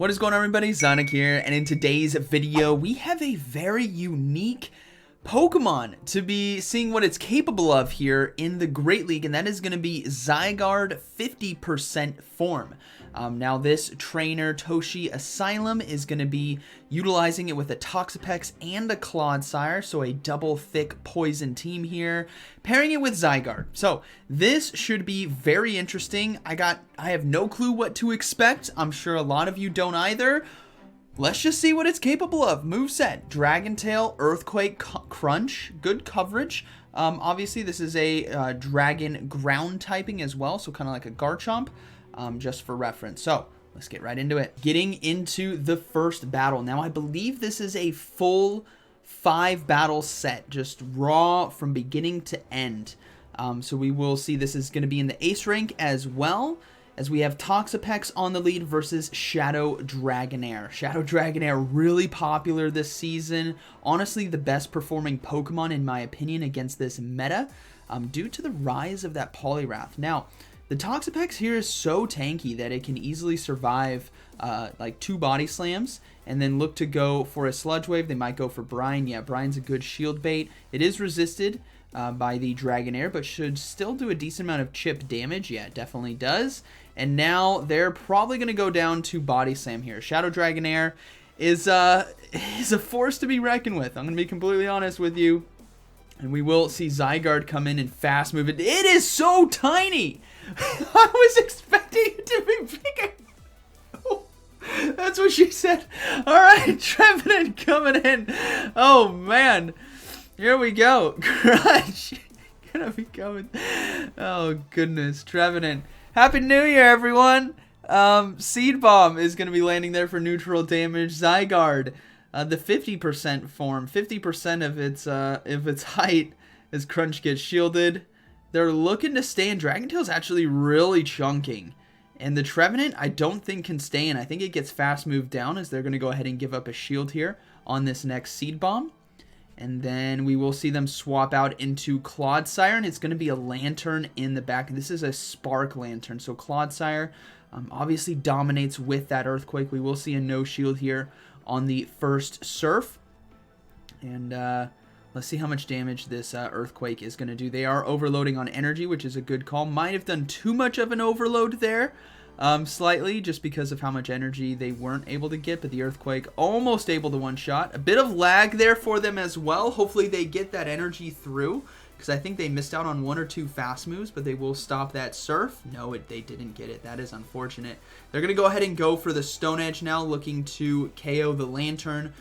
What is going on, everybody? ZyoniK here, and in today's video we have a very unique Pokemon to be seeing what it's capable of here in the Great League, and that is going to be Zygarde 50% Form. Now this trainer, Toshi Asylum, is going to be utilizing it with a Toxapex and a Clodsire, so a double thick poison team here, pairing it with Zygarde. So this should be very interesting. I have no clue what to expect. I'm sure a lot of you don't either. Let's just see what it's capable of. Moveset: Dragon Tail, Earthquake, Crunch, good coverage. Obviously this is a dragon ground typing as well, so kind of like a Garchomp. Just for reference. So let's get right into it. Getting into the first battle. Now I believe this is a full 5 battle set, just raw from beginning to end. So we will see this is going to be in the ace rank as well, as we have Toxapex on the lead versus Shadow Dragonair. Shadow Dragonair really popular this season. Honestly, the best performing Pokemon in my opinion against this meta, due to the rise of that Poliwrath. Now, the Toxapex here is so tanky that it can easily survive like 2 body slams and then look to go for a Sludge Wave. They might go for Brine. Yeah, Brine's a good shield bait. It is resisted by the Dragonair, but should still do a decent amount of chip damage. Yeah, it definitely does. And now they're probably going to go down to Body Slam here. Shadow Dragonair is a force to be reckoned with. I'm going to be completely honest with you. And we will see Zygarde come in and fast move it. It is so tiny! I was expecting it to be bigger. Oh, that's what she said. Alright, Trevenant coming in. Oh, man. Here we go. Crunch. Gonna be coming. Oh, goodness. Trevenant. Happy New Year, everyone. Seed Bomb is going to be landing there for neutral damage. Zygarde. The 50% form, 50% of its height as Crunch gets shielded. They're looking to stay in. Dragon Tail's actually really chunking. And the Trevenant, I don't think can stay in. I think it gets fast moved down as they're going to go ahead and give up a shield here on this next Seed Bomb. And then we will see them swap out into Clodsire, and it's going to be a Lantern in the back. This is a Spark Lantern, so Clodsire obviously dominates with that Earthquake. We will see a no shield here on the first Surf. And let's see how much damage this Earthquake is going to do. They are overloading on energy, which is a good call. Might have done too much of an overload there, slightly, just because of how much energy they weren't able to get. But the Earthquake almost able to one-shot. A bit of lag there for them as well. Hopefully they get that energy through, because I think they missed out on 1 or 2 fast moves, but they will stop that Surf. No, they didn't get it. That is unfortunate. They're going to go ahead and go for the Stone Edge now, looking to KO the Lantern.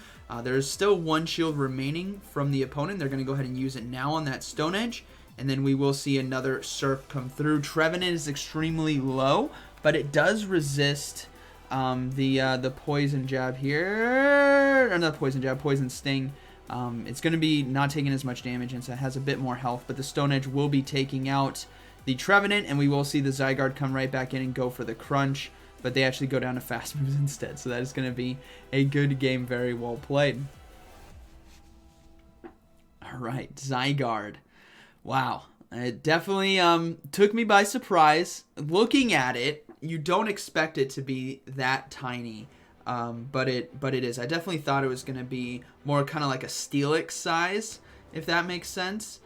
There's still 1 shield remaining from the opponent. They're going to go ahead and use it now on that Stone Edge, and then we will see another Surf come through. Trevenant is extremely low, but it does resist the Poison Jab here. Or not Poison Jab, Poison Sting. It's going to be not taking as much damage, and so it has a bit more health, but the Stone Edge will be taking out the Trevenant, and we will see the Zygarde come right back in and go for the Crunch, but they actually go down to fast moves instead, so that is going to be a good game, very well played. Alright, Zygarde. Wow. It definitely took me by surprise. Looking at it, you don't expect it to be that tiny. But it is. I definitely thought it was going to be more kind of like a Steelix size, if that makes sense.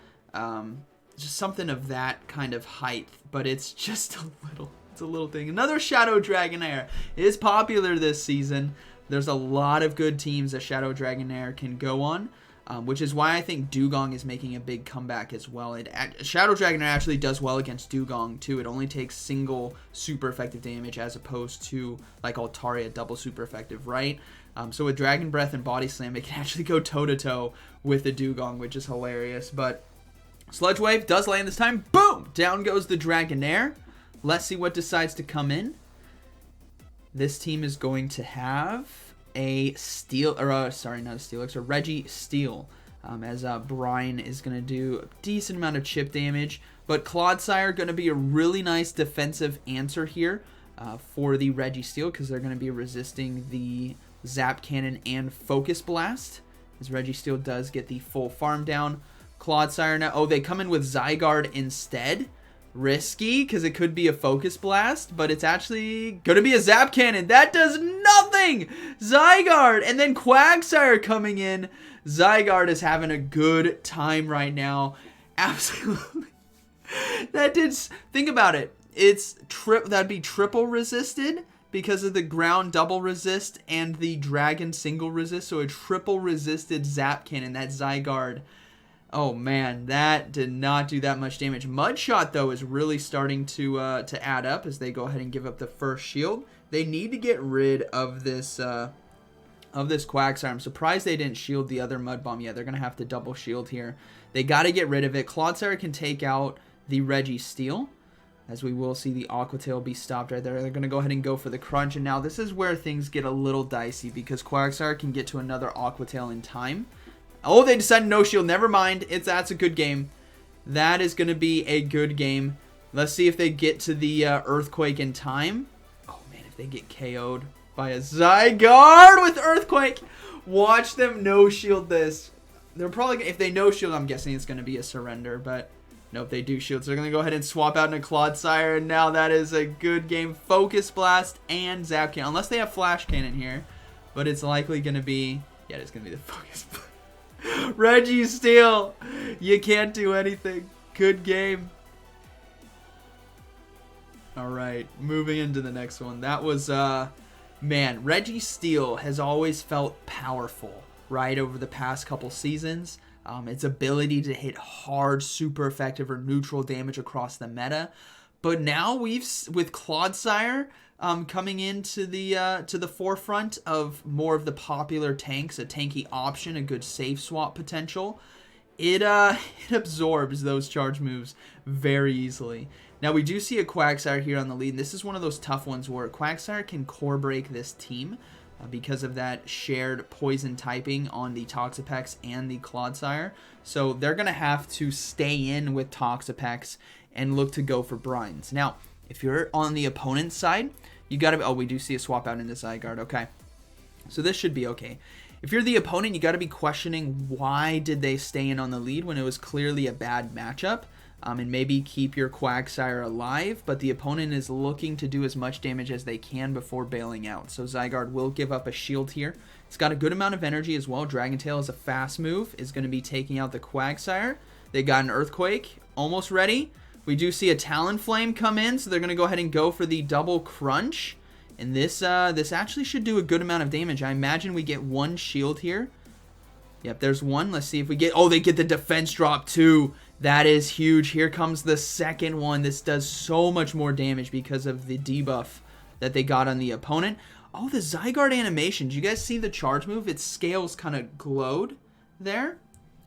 Just something of that kind of height, but it's just a little thing. Another Shadow Dragonair is popular this season. There's a lot of good teams that Shadow Dragonair can go on, which is why I think Dugong is making a big comeback as well. Shadow Dragonair actually does well against Dugong too. It only takes single super effective damage as opposed to like Altaria double super effective, right? So with Dragon Breath and Body Slam, it can actually go toe-to-toe with the Dugong, which is hilarious. But Sludge Wave does land this time. Boom! Down goes the Dragonair. Let's see what decides to come in. This team is going to have a Steel, or sorry, not a Steelix, a Registeel, as Brine is going to do a decent amount of chip damage, but Clodsire going to be a really nice defensive answer here for the Registeel, because they're going to be resisting the Zap Cannon and Focus Blast, as Registeel does get the full farm down. Clodsire now, oh, they come in with Zygarde instead. Risky, because it could be a Focus Blast, but it's actually going to be a Zap Cannon. That does nothing! killing Zygarde. And then Quagsire coming in. Zygarde is having a good time right now. Absolutely. Think about it. That'd be triple resisted because of the ground double resist and the dragon single resist. So a triple resisted Zap Cannon, that Zygarde. Oh man, that did not do that much damage. Mudshot though is really starting to add up as they go ahead and give up the first shield. They need to get rid of this Quagsire. I'm surprised they didn't shield the other Mud Bomb yet. They're gonna have to double shield here. They got to get rid of it. Clodsire can take out the Registeel, as we will see the Aqua Tail be stopped right there. They're going to go ahead and go for the Crunch, and now this is where things get a little dicey because Quagsire can get to another Aqua Tail in time. Oh, they decided no shield. Never mind. That's a good game. That is going to be a good game. Let's see if they get to the Earthquake in time. Oh, man, if they get KO'd by a Zygarde with Earthquake, watch them no shield this. They're probably, if they no shield, I'm guessing it's going to be a surrender, but nope, they do shield. So they're going to go ahead and swap out into Clodsire, and now that is a good game. Focus Blast and Zap Cannon, unless they have Flash Cannon here, but it's likely going to be, yeah, it's going to be the Focus Blast. Registeel, you can't do anything. Good game. All right, moving into the next one. That was, man, Registeel has always felt powerful, right, over the past couple seasons. Its ability to hit hard, super effective, or neutral damage across the meta. But now with Clodsire coming into the forefront of more of the popular tanks, a tanky option, a good safe swap potential, it absorbs those charge moves very easily. Now we do see a Quagsire here on the lead. And this is one of those tough ones where Quagsire can core break this team because of that shared poison typing on the Toxapex and the Clodsire. So they're going to have to stay in with Toxapex and look to go for brines. Now, if you're on the opponent's side, you got to... Oh, we do see a swap out into Zygarde. Okay. So this should be okay. If you're the opponent, you got to be questioning why did they stay in on the lead when it was clearly a bad matchup. And maybe keep your Quagsire alive, but the opponent is looking to do as much damage as they can before bailing out. So Zygarde will give up a shield here. It's got a good amount of energy as well. Dragon Tail is a fast move, is going to be taking out the Quagsire. They got an Earthquake, almost ready. We do see a Talonflame come in, so they're going to go ahead and go for the double Crunch. And this actually should do a good amount of damage. I imagine we get one shield here. Yep, there's one. Let's see if we get... Oh, they get the defense drop too. That is huge. Here comes the second one. This does so much more damage because of the debuff that they got on the opponent. Oh, the Zygarde animation. Did you guys see the charge move? Its scales kind of glowed there.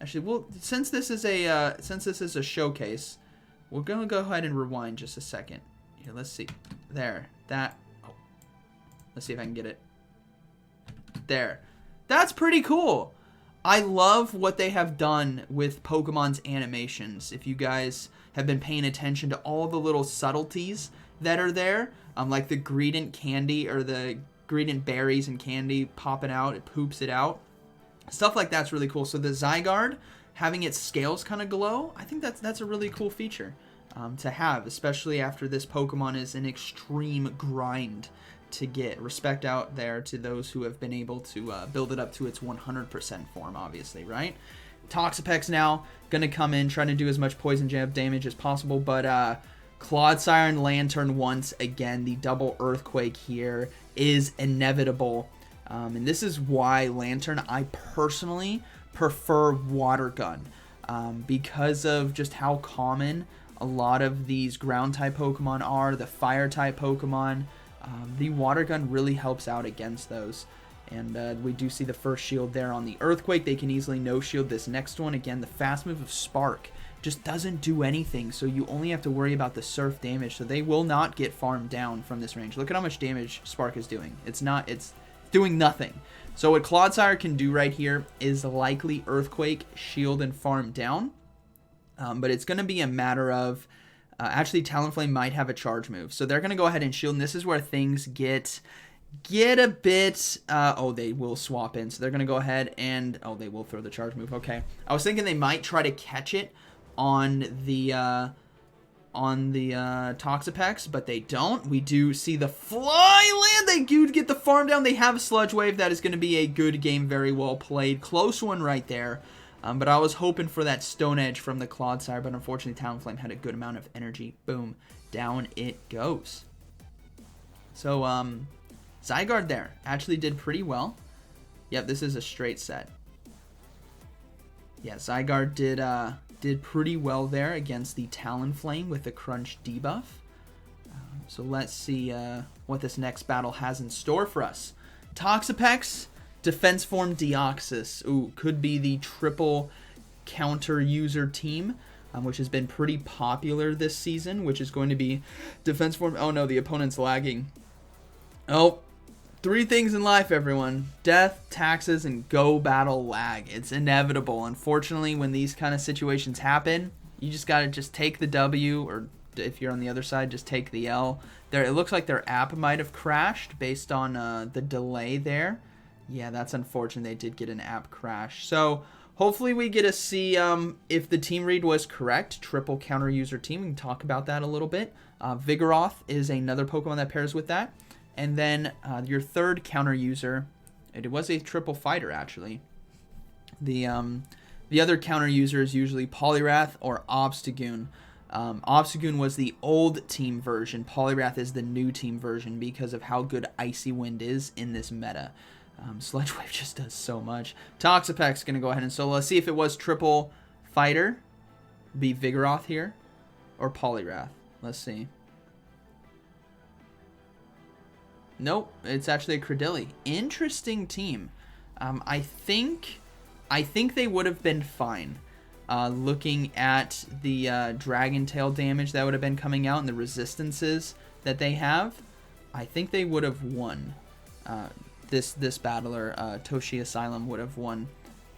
Actually, well, since this is a showcase, we're gonna go ahead and rewind just a second. Here, let's see. There. That. Oh. Let's see if I can get it. There. That's pretty cool. I love what they have done with Pokemon's animations. If you guys have been paying attention to all the little subtleties that are there, like the Greedent candy or the Greedent berries and candy popping out, it poops it out. Stuff like that's really cool. So the Zygarde having its scales kind of glow, I think that's a really cool feature to have, especially after this Pokemon is an extreme grind to get. Respect out there to those who have been able to build it up to its 100% form, obviously, right? Toxapex now going to come in, trying to do as much poison jab damage as possible, but Clodsire and Lantern once again. The double Earthquake here is inevitable, and this is why Lantern, I personally prefer Water Gun, because of just how common a lot of these ground-type Pokemon are, the Fire-type Pokemon. The Water Gun really helps out against those. And we do see the first shield there on the Earthquake. They can easily no-shield this next one. Again, the fast move of Spark just doesn't do anything, so you only have to worry about the surf damage. So they will not get farmed down from this range. Look at how much damage Spark is doing. It's doing nothing. So what Clodsire can do right here is likely Earthquake, shield, and farm down. But it's going to be a matter of... actually, Talonflame might have a charge move. So they're going to go ahead and shield. And this is where things get a bit... oh, they will swap in. So they're going to go ahead and... Oh, they will throw the charge move. Okay. I was thinking they might try to catch it on the on the Toxapex, but they don't. We do see the fly land. They do get the farm down. They have a Sludge Wave. That is going to be a good game. Very well played. Close one right there. But I was hoping for that Stone Edge from the Clodsire, but unfortunately Talonflame had a good amount of energy. Boom. Down it goes. So, Zygarde there actually did pretty well. Yep, this is a straight set. Yeah, Zygarde did pretty well there against the Talonflame with the Crunch debuff. So let's see what this next battle has in store for us. Toxapex, Defense Form Deoxys. Ooh, could be the triple counter user team, which has been pretty popular this season, which is going to be Defense Form. Oh no, the opponent's lagging. Oh, 3 things in life, everyone. Death, taxes, and go battle lag. It's inevitable. Unfortunately, when these kind of situations happen, you just got to just take the W, or if you're on the other side, just take the L. There, it looks like their app might have crashed based on the delay there. Yeah, that's unfortunate. They did get an app crash. So hopefully we get to see if the team read was correct. Triple counter user team. We can talk about that a little bit. Vigoroth is another Pokemon that pairs with that. And then your third counter user, it was a triple fighter actually. The other counter user is usually Poliwrath or Obstagoon. Obstagoon was the old team version. Poliwrath is the new team version because of how good Icy Wind is in this meta. Sludge Wave just does so much. Toxapex going to go ahead and solo. Let's see if it was triple fighter. Be Vigoroth here. Or Poliwrath. Let's see. Nope. It's actually a Credilli. Interesting team. I think they would have been fine. Looking at the Dragon Tail damage that would have been coming out and the resistances that they have, I think they would have won. This battler, Toshi Asylum, would have won.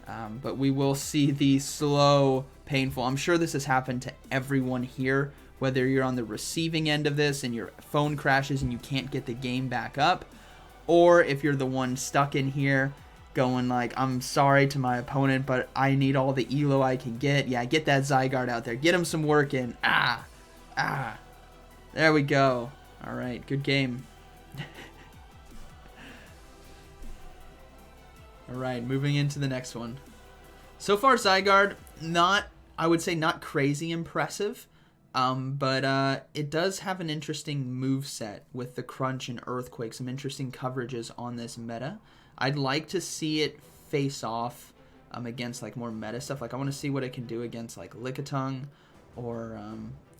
But we will see the slow, painful. I'm sure this has happened to everyone here, whether you're on the receiving end of this and your phone crashes and you can't get the game back up, or if you're the one stuck in here going like, I'm sorry to my opponent, but I need all the elo I can get. Yeah, get that Zygarde out there. Get him some work in. There we go. All right, good game. All right, moving into the next one. So far, Zygarde, I would say not crazy impressive, but it does have an interesting moveset with the Crunch and Earthquake, some interesting coverages on this meta. I'd like to see it face off against like more meta stuff. Like I want to see what it can do against like Lickitung or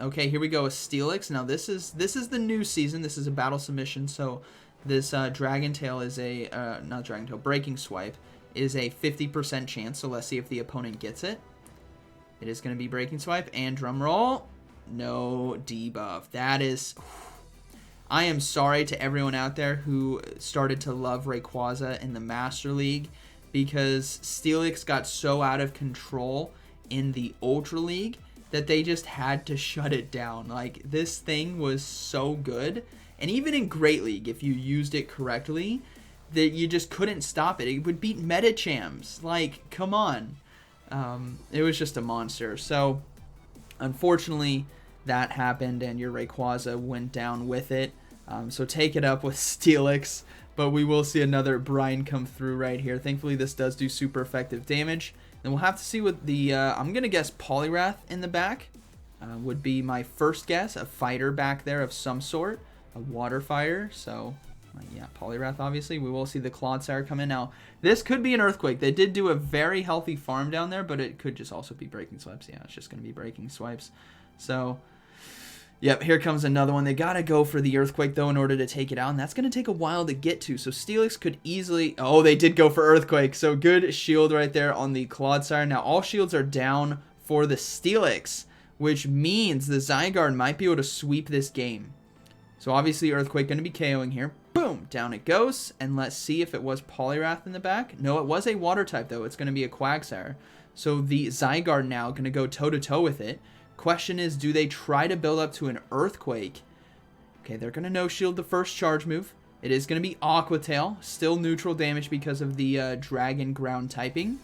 okay, here we go with Steelix. Now this is the new season. This is a battle submission, so this Dragon Tail is a not Dragon Tail, Breaking Swipe is a 50% chance. So let's see if the opponent gets it. It is going to be Breaking Swipe and drum roll. No debuff. That is. I am sorry to everyone out there who started to love Rayquaza in the Master League because Steelix got so out of control in the Ultra League that they just had to shut it down. Like, this thing was so good. And even in Great League, if you used it correctly, that you just couldn't stop it. It would beat Metachams. Like, come on. It was just a monster. So, unfortunately, that happened and your Rayquaza went down with it. So take it up with Steelix, but we will see another brine come through right here. Thankfully, this does do super effective damage. Then we'll have to see what the, I'm going to guess Poliwrath in the back would be my first guess. A fighter back there of some sort, a water fire. So, yeah, Poliwrath, obviously. We will see the Clodsire come in. Now, this could be an Earthquake. They did do a very healthy farm down there, but it could just also be Breaking Swipes. Yeah, it's just going to be Breaking Swipes. So, yep, here comes another one. They got to go for the Earthquake, though, in order to take it out, and that's going to take a while to get to. So Steelix could easily... Oh, they did go for Earthquake. So good shield right there on the Clodsire. Now, all shields are down for the Steelix, which means the Zygarde might be able to sweep this game. So obviously, Earthquake going to be KOing here. Boom, down it goes. And let's see if it was Poliwrath in the back. No, it was a Water type, though. It's going to be a Quagsire. So the Zygarde now going to go toe-to-toe with it. Question is, do they try to build up to an Earthquake? Okay, they're going to no-shield the first charge move. It is going to be Aqua Tail. Still neutral damage because of the Dragon Ground typing.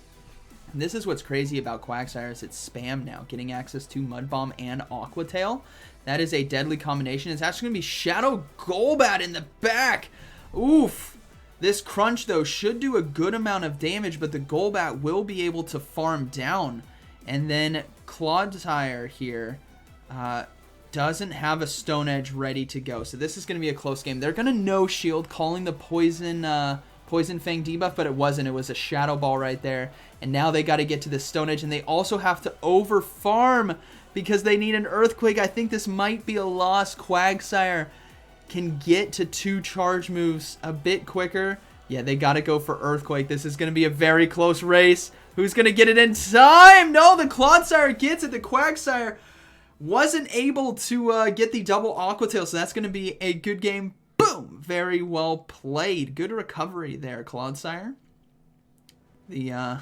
And this is what's crazy about Quagsire is it's spam now. Getting access to Mud Bomb and Aqua Tail. That is a deadly combination. It's actually going to be Shadow Golbat in the back. Oof. This Crunch, though, should do a good amount of damage, but the Golbat will be able to farm down. And then Clodsire here doesn't have a Stone Edge ready to go. So this is going to be a close game. They're going to no-shield, calling the Poison Fang debuff, but it wasn't. It was a Shadow Ball right there. And now they got to get to the Stone Edge, and they also have to over-farm because they need an Earthquake. I think this might be a loss. Quagsire can get to 2 charge moves a bit quicker. Yeah, they got to go for Earthquake. This is going to be a very close race. Who's going to get it in time? No, the Clodsire gets it. The Quagsire wasn't able to get the double Aqua Tail, so that's going to be a good game. Boom! Very well played. Good recovery there, Clodsire. Yeah,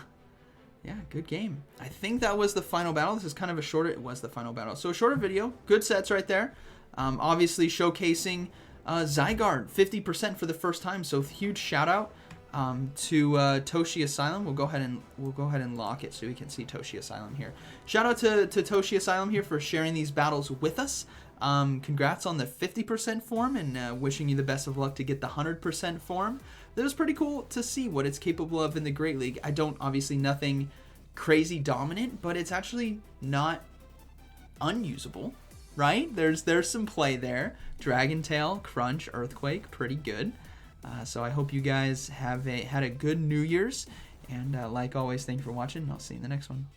good game. I think that was the final battle. This is kind of a shorter... It was the final battle. So a shorter video. Good sets right there. Obviously showcasing Zygarde 50% for the first time. So huge shout out to Toshi Asylum. We'll go ahead and lock it so we can see Toshi Asylum here. Shout out to Toshi Asylum here for sharing these battles with us. Congrats on the 50% form, and wishing you the best of luck to get the 100% form. That was pretty cool to see what it's capable of in the Great League. I don't, obviously nothing crazy dominant, but it's actually not unusable, right? There's some play there. Dragon Tail, Crunch, Earthquake, pretty good. So I hope you guys have had a good New Year's, and like always, thank you for watching, and I'll see you in the next one.